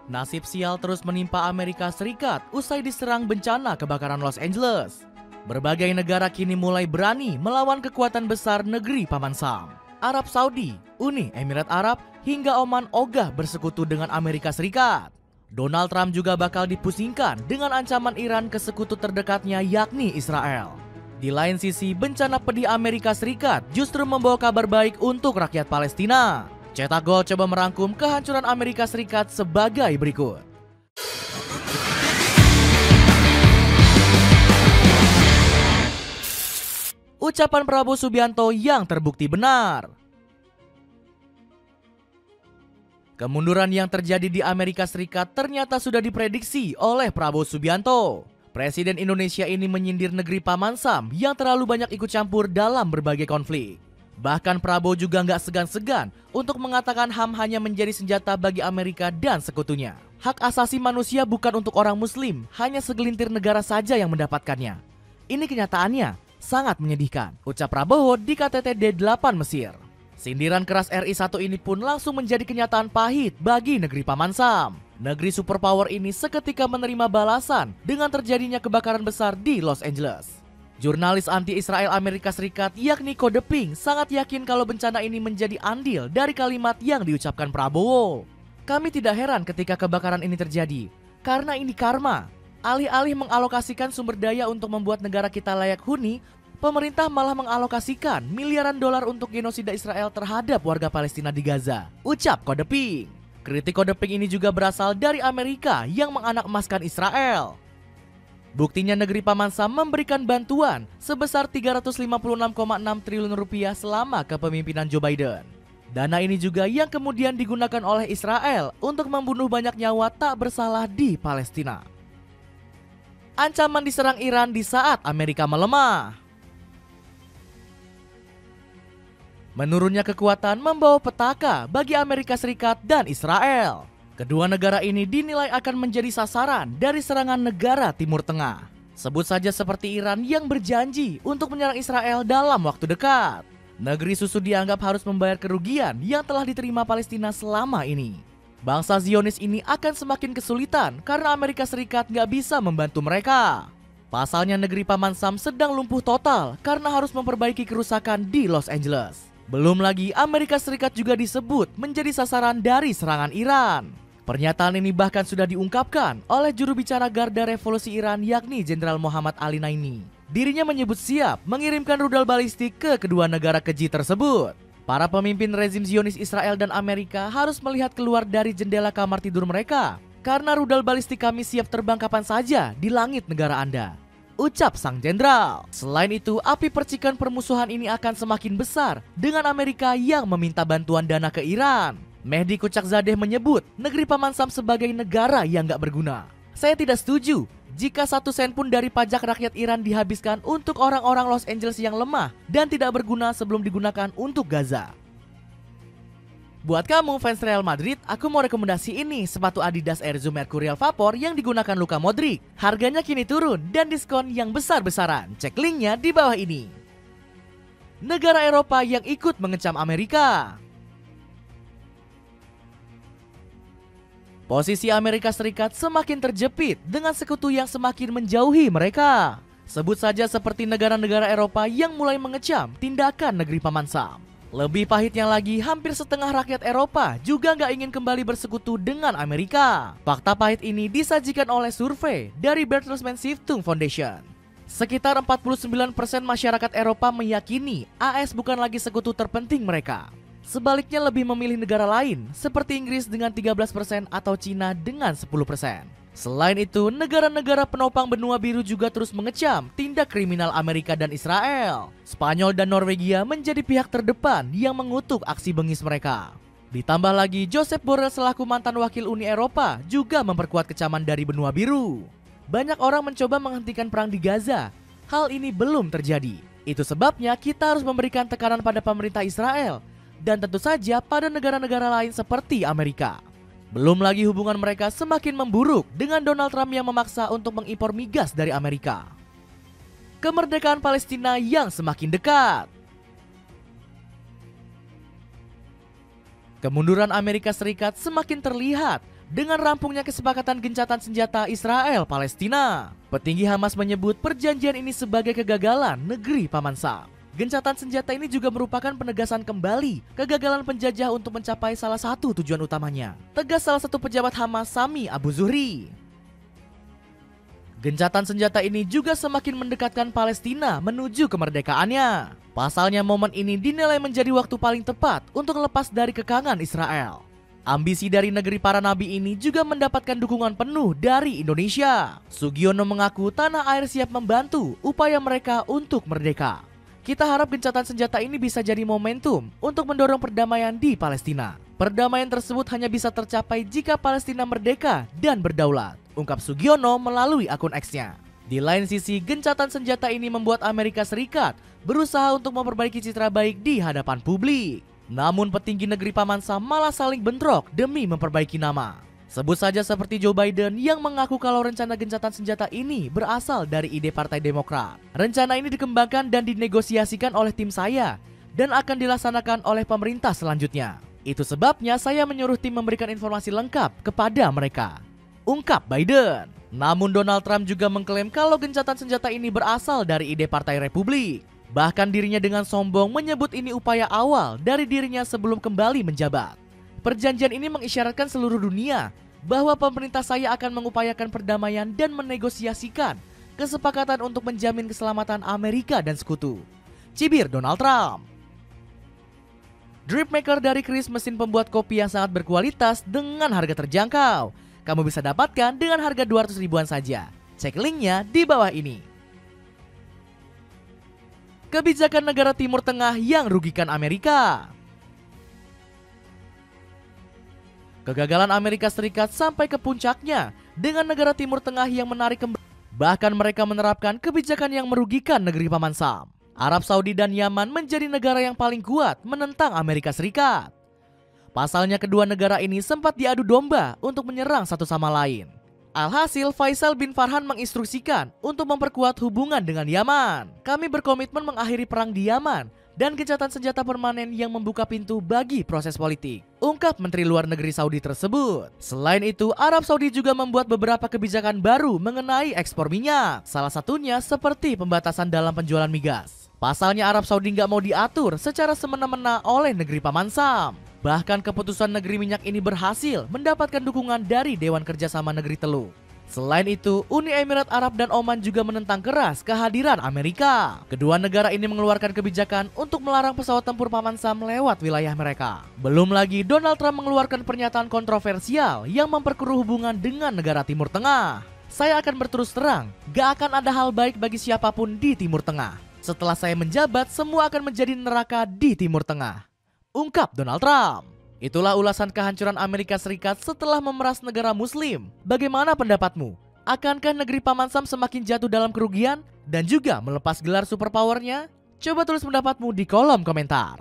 Nasib sial terus menimpa Amerika Serikat usai diserang bencana kebakaran Los Angeles. Berbagai negara kini mulai berani melawan kekuatan besar negeri Paman Sam. Arab Saudi, Uni Emirat Arab, hingga Oman ogah bersekutu dengan Amerika Serikat. Donald Trump juga bakal dipusingkan dengan ancaman Iran ke sekutu terdekatnya yakni Israel. Di lain sisi, bencana pedih Amerika Serikat justru membawa kabar baik untuk rakyat Palestina. Cetak Gol coba merangkum kehancuran Amerika Serikat sebagai berikut. Ucapan Prabowo Subianto yang terbukti benar. Kemunduran yang terjadi di Amerika Serikat ternyata sudah diprediksi oleh Prabowo Subianto. Presiden Indonesia ini menyindir negeri Paman Sam yang terlalu banyak ikut campur dalam berbagai konflik. Bahkan Prabowo juga nggak segan-segan untuk mengatakan HAM hanya menjadi senjata bagi Amerika dan sekutunya. Hak asasi manusia bukan untuk orang muslim, hanya segelintir negara saja yang mendapatkannya. Ini kenyataannya sangat menyedihkan, ucap Prabowo di KTT D8 Mesir. Sindiran keras RI1 ini pun langsung menjadi kenyataan pahit bagi negeri Paman Sam. Negeri superpower ini seketika menerima balasan dengan terjadinya kebakaran besar di Los Angeles. Jurnalis anti-Israel Amerika Serikat yakni Kode Pink sangat yakin kalau bencana ini menjadi andil dari kalimat yang diucapkan Prabowo. Kami tidak heran ketika kebakaran ini terjadi, karena ini karma. Alih-alih mengalokasikan sumber daya untuk membuat negara kita layak huni, pemerintah malah mengalokasikan miliaran dolar untuk genosida Israel terhadap warga Palestina di Gaza, ucap Kode Pink. Kritik Kode Pink ini juga berasal dari Amerika yang menganakmaskan Israel. Buktinya negeri Paman Sam memberikan bantuan sebesar 356,6 triliun rupiah selama kepemimpinan Joe Biden. Dana ini juga yang kemudian digunakan oleh Israel untuk membunuh banyak nyawa tak bersalah di Palestina. Ancaman diserang Iran di saat Amerika melemah. Menurunnya kekuatan membawa petaka bagi Amerika Serikat dan Israel. Kedua negara ini dinilai akan menjadi sasaran dari serangan negara Timur Tengah. Sebut saja seperti Iran yang berjanji untuk menyerang Israel dalam waktu dekat. Negeri susu dianggap harus membayar kerugian yang telah diterima Palestina selama ini. Bangsa Zionis ini akan semakin kesulitan karena Amerika Serikat nggak bisa membantu mereka. Pasalnya negeri Paman Sam sedang lumpuh total karena harus memperbaiki kerusakan di Los Angeles. Belum lagi Amerika Serikat juga disebut menjadi sasaran dari serangan Iran. Pernyataan ini bahkan sudah diungkapkan oleh juru bicara Garda Revolusi Iran yakni Jenderal Muhammad Ali Naimi. Dirinya menyebut siap mengirimkan rudal balistik ke kedua negara keji tersebut. Para pemimpin rezim Zionis Israel dan Amerika harus melihat keluar dari jendela kamar tidur mereka karena rudal balistik kami siap terbang kapan saja di langit negara Anda, ucap sang jenderal. Selain itu, api percikan permusuhan ini akan semakin besar dengan Amerika yang meminta bantuan dana ke Iran. Mehdi Kucakzadeh menyebut negeri Paman Sam sebagai negara yang gak berguna. Saya tidak setuju jika 1 sen pun dari pajak rakyat Iran dihabiskan untuk orang-orang Los Angeles yang lemah dan tidak berguna sebelum digunakan untuk Gaza. Buat kamu fans Real Madrid, aku mau rekomendasi ini, sepatu Adidas Air Zoom Mercurial Vapor yang digunakan Luka Modric. Harganya kini turun dan diskon yang besar-besaran. Cek linknya di bawah ini. Negara Eropa yang ikut mengecam Amerika. Posisi Amerika Serikat semakin terjepit dengan sekutu yang semakin menjauhi mereka. Sebut saja seperti negara-negara Eropa yang mulai mengecam tindakan negeri Paman Sam. Lebih pahitnya lagi, hampir setengah rakyat Eropa juga nggak ingin kembali bersekutu dengan Amerika. Fakta pahit ini disajikan oleh survei dari Bertelsmann Stiftung Foundation. Sekitar 49% masyarakat Eropa meyakini AS bukan lagi sekutu terpenting mereka. Sebaliknya lebih memilih negara lain seperti Inggris dengan 13% atau Cina dengan 10%. Selain itu, negara-negara penopang benua biru juga terus mengecam tindak kriminal Amerika dan Israel. Spanyol dan Norwegia menjadi pihak terdepan yang mengutuk aksi bengis mereka. Ditambah lagi, Josep Borrell selaku mantan wakil Uni Eropa juga memperkuat kecaman dari benua biru. Banyak orang mencoba menghentikan perang di Gaza. Hal ini belum terjadi. Itu sebabnya kita harus memberikan tekanan pada pemerintah Israel dan tentu saja pada negara-negara lain seperti Amerika. Belum lagi hubungan mereka semakin memburuk dengan Donald Trump yang memaksa untuk mengimpor migas dari Amerika. Kemerdekaan Palestina yang semakin dekat. Kemunduran Amerika Serikat semakin terlihat dengan rampungnya kesepakatan gencatan senjata Israel-Palestina. Petinggi Hamas menyebut perjanjian ini sebagai kegagalan negeri Paman Sam. Gencatan senjata ini juga merupakan penegasan kembali kegagalan penjajah untuk mencapai salah satu tujuan utamanya, tegas salah satu pejabat Hamas, Sami Abu Zuhri. Gencatan senjata ini juga semakin mendekatkan Palestina menuju kemerdekaannya. Pasalnya momen ini dinilai menjadi waktu paling tepat untuk lepas dari kekangan Israel. Ambisi dari negeri para nabi ini juga mendapatkan dukungan penuh dari Indonesia. Sugiono mengaku tanah air siap membantu upaya mereka untuk merdeka. Kita harap gencatan senjata ini bisa jadi momentum untuk mendorong perdamaian di Palestina. Perdamaian tersebut hanya bisa tercapai jika Palestina merdeka dan berdaulat, ungkap Sugiono melalui akun X-nya. Di lain sisi, gencatan senjata ini membuat Amerika Serikat berusaha untuk memperbaiki citra baik di hadapan publik. Namun petinggi negeri Paman Sam malah saling bentrok demi memperbaiki nama. Sebut saja seperti Joe Biden yang mengaku kalau rencana gencatan senjata ini berasal dari ide Partai Demokrat. Rencana ini dikembangkan dan dinegosiasikan oleh tim saya dan akan dilaksanakan oleh pemerintah selanjutnya. Itu sebabnya saya menyuruh tim memberikan informasi lengkap kepada mereka, ungkap Biden. Namun Donald Trump juga mengklaim kalau gencatan senjata ini berasal dari ide Partai Republik. Bahkan dirinya dengan sombong menyebut ini upaya awal dari dirinya sebelum kembali menjabat. Perjanjian ini mengisyaratkan seluruh dunia bahwa pemerintah saya akan mengupayakan perdamaian dan menegosiasikan kesepakatan untuk menjamin keselamatan Amerika dan sekutu, cibir Donald Trump. Dripmaker dari Kris, mesin pembuat kopi yang sangat berkualitas dengan harga terjangkau. Kamu bisa dapatkan dengan harga 200 ribuan saja. Cek linknya di bawah ini. Kebijakan negara Timur Tengah yang rugikan Amerika. Kegagalan Amerika Serikat sampai ke puncaknya dengan negara Timur Tengah yang menarik kembali. Bahkan mereka menerapkan kebijakan yang merugikan negeri Paman Sam. Arab Saudi dan Yaman menjadi negara yang paling kuat menentang Amerika Serikat. Pasalnya kedua negara ini sempat diadu domba untuk menyerang satu sama lain. Alhasil Faisal bin Farhan menginstruksikan untuk memperkuat hubungan dengan Yaman. Kami berkomitmen mengakhiri perang di Yaman dan gencatan senjata permanen yang membuka pintu bagi proses politik, ungkap Menteri Luar Negeri Saudi tersebut. Selain itu, Arab Saudi juga membuat beberapa kebijakan baru mengenai ekspor minyak. Salah satunya seperti pembatasan dalam penjualan migas. Pasalnya Arab Saudi nggak mau diatur secara semena-mena oleh negeri Paman Sam. Bahkan keputusan negeri minyak ini berhasil mendapatkan dukungan dari Dewan Kerjasama Negeri Teluk. Selain itu, Uni Emirat Arab dan Oman juga menentang keras kehadiran Amerika. Kedua negara ini mengeluarkan kebijakan untuk melarang pesawat tempur Paman Sam lewat wilayah mereka. Belum lagi Donald Trump mengeluarkan pernyataan kontroversial yang memperkeruh hubungan dengan negara Timur Tengah. Saya akan berterus terang, gak akan ada hal baik bagi siapapun di Timur Tengah. Setelah saya menjabat, semua akan menjadi neraka di Timur Tengah, ungkap Donald Trump. Itulah ulasan kehancuran Amerika Serikat setelah memeras negara muslim. Bagaimana pendapatmu? Akankah negeri Paman Sam semakin jatuh dalam kerugian dan juga melepas gelar superpowernya? Coba tulis pendapatmu di kolom komentar.